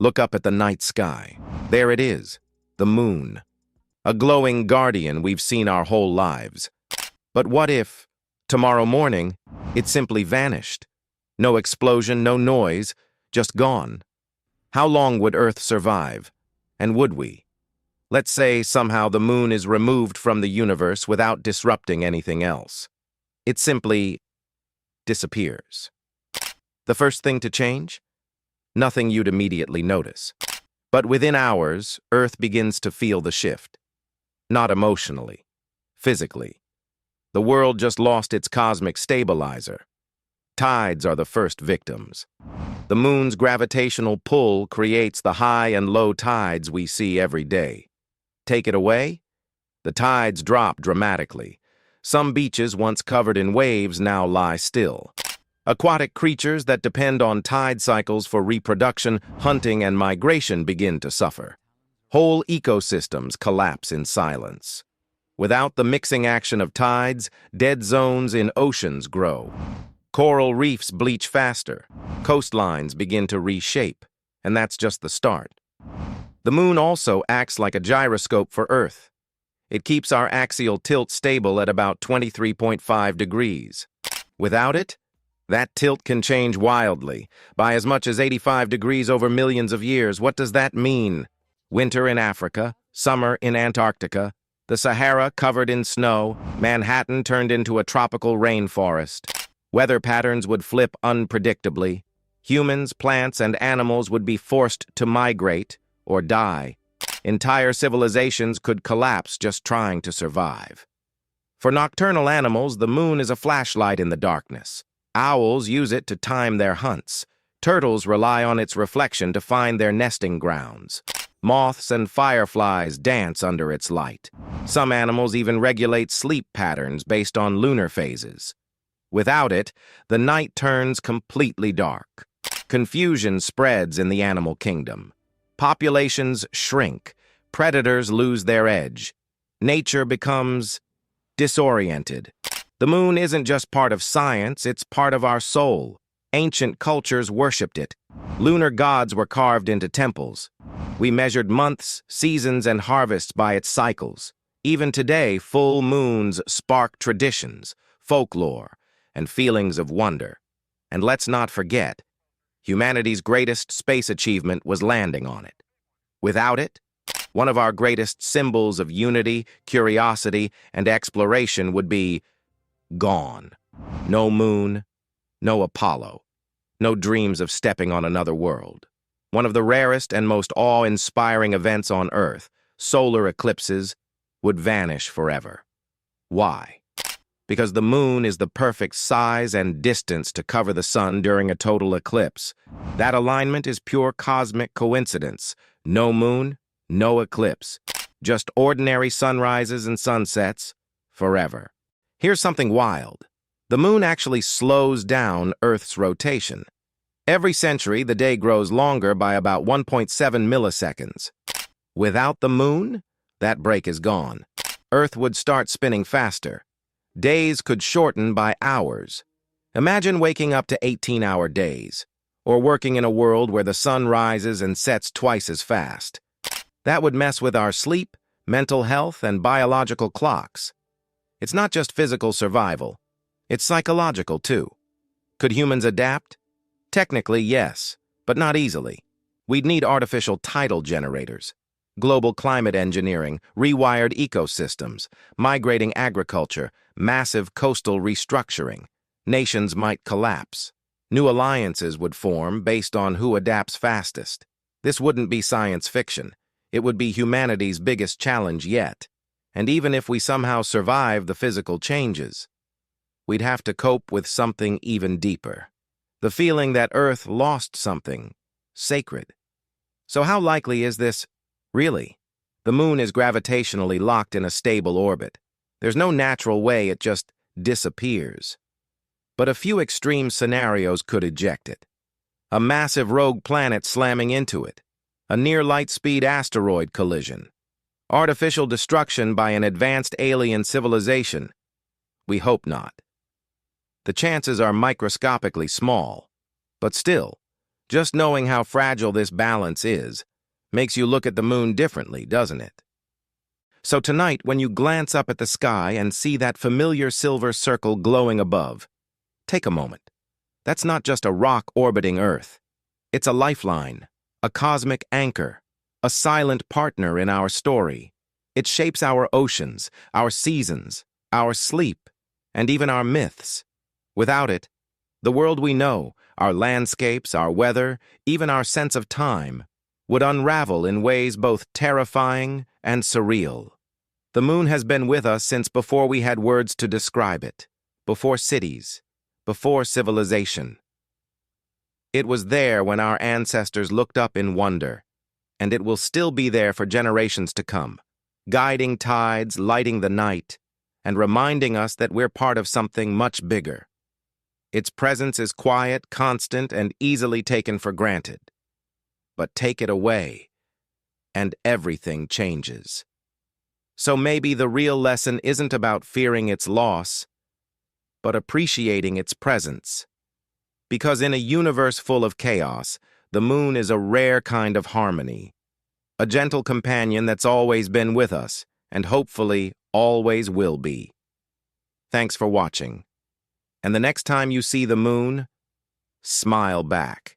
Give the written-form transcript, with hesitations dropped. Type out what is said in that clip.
Look up at the night sky. There it is, the moon. A glowing guardian we've seen our whole lives. But what if, tomorrow morning, it simply vanished? No explosion, no noise, just gone. How long would Earth survive? And would we? Let's say somehow the moon is removed from the universe without disrupting anything else. It simply disappears. The first thing to change? Nothing you'd immediately notice. But within hours, Earth begins to feel the shift. Not emotionally, physically. The world just lost its cosmic stabilizer. Tides are the first victims. The moon's gravitational pull creates the high and low tides we see every day. Take it away? The tides drop dramatically. Some beaches once covered in waves now lie still. Aquatic creatures that depend on tide cycles for reproduction, hunting, and migration begin to suffer. Whole ecosystems collapse in silence. Without the mixing action of tides, dead zones in oceans grow. Coral reefs bleach faster. Coastlines begin to reshape, and that's just the start. The moon also acts like a gyroscope for Earth. It keeps our axial tilt stable at about 23.5 degrees. Without it, that tilt can change wildly, by as much as 85 degrees over millions of years. What does that mean? Winter in Africa, summer in Antarctica, the Sahara covered in snow, Manhattan turned into a tropical rainforest. Weather patterns would flip unpredictably. Humans, plants, and animals would be forced to migrate or die. Entire civilizations could collapse just trying to survive. For nocturnal animals, the moon is a flashlight in the darkness. Owls use it to time their hunts. Turtles rely on its reflection to find their nesting grounds. Moths and fireflies dance under its light. Some animals even regulate sleep patterns based on lunar phases. Without it, the night turns completely dark. Confusion spreads in the animal kingdom. Populations shrink. Predators lose their edge. Nature becomes disoriented. The moon isn't just part of science, it's part of our soul. Ancient cultures worshipped it. Lunar gods were carved into temples. We measured months, seasons, and harvests by its cycles. Even today, full moons spark traditions, folklore, and feelings of wonder. And let's not forget, humanity's greatest space achievement was landing on it. Without it, one of our greatest symbols of unity, curiosity, and exploration would be gone. No moon, no Apollo, no dreams of stepping on another world. One of the rarest and most awe-inspiring events on Earth, solar eclipses, would vanish forever. Why? Because the moon is the perfect size and distance to cover the sun during a total eclipse. That alignment is pure cosmic coincidence. No moon, no eclipse. Just ordinary sunrises and sunsets, forever. Here's something wild. The moon actually slows down Earth's rotation. Every century, the day grows longer by about 1.7 milliseconds. Without the moon, that break is gone. Earth would start spinning faster. Days could shorten by hours. Imagine waking up to 18-hour days, or working in a world where the sun rises and sets twice as fast. That would mess with our sleep, mental health, and biological clocks. It's not just physical survival. It's psychological, too. Could humans adapt? Technically, yes, but not easily. We'd need artificial tidal generators, global climate engineering, rewired ecosystems, migrating agriculture, massive coastal restructuring. Nations might collapse. New alliances would form based on who adapts fastest. This wouldn't be science fiction. It would be humanity's biggest challenge yet. And even if we somehow survive the physical changes, we'd have to cope with something even deeper. The feeling that Earth lost something sacred. So how likely is this, really? The moon is gravitationally locked in a stable orbit. There's no natural way it just disappears. But a few extreme scenarios could eject it. A massive rogue planet slamming into it. A near-light-speed asteroid collision. Artificial destruction by an advanced alien civilization. We hope not. The chances are microscopically small, but still, Just knowing how fragile this balance is makes you look at the moon differently, doesn't it? So tonight, when you glance up at the sky and see that familiar silver circle glowing above, take a moment. That's not just a rock orbiting Earth. It's a lifeline, a cosmic anchor, a silent partner in our story. It shapes our oceans, our seasons, our sleep, and even our myths. Without it, the world we know, our landscapes, our weather, even our sense of time, would unravel in ways both terrifying and surreal. The moon has been with us since before we had words to describe it, before cities, before civilization. It was there when our ancestors looked up in wonder, and it will still be there for generations to come, guiding tides, lighting the night, and reminding us that we're part of something much bigger. Its presence is quiet, constant, and easily taken for granted. But take it away, and everything changes. So maybe the real lesson isn't about fearing its loss, but appreciating its presence. Because in a universe full of chaos, the moon is a rare kind of harmony, a gentle companion that's always been with us, and hopefully always will be. Thanks for watching. And the next time you see the moon, smile back.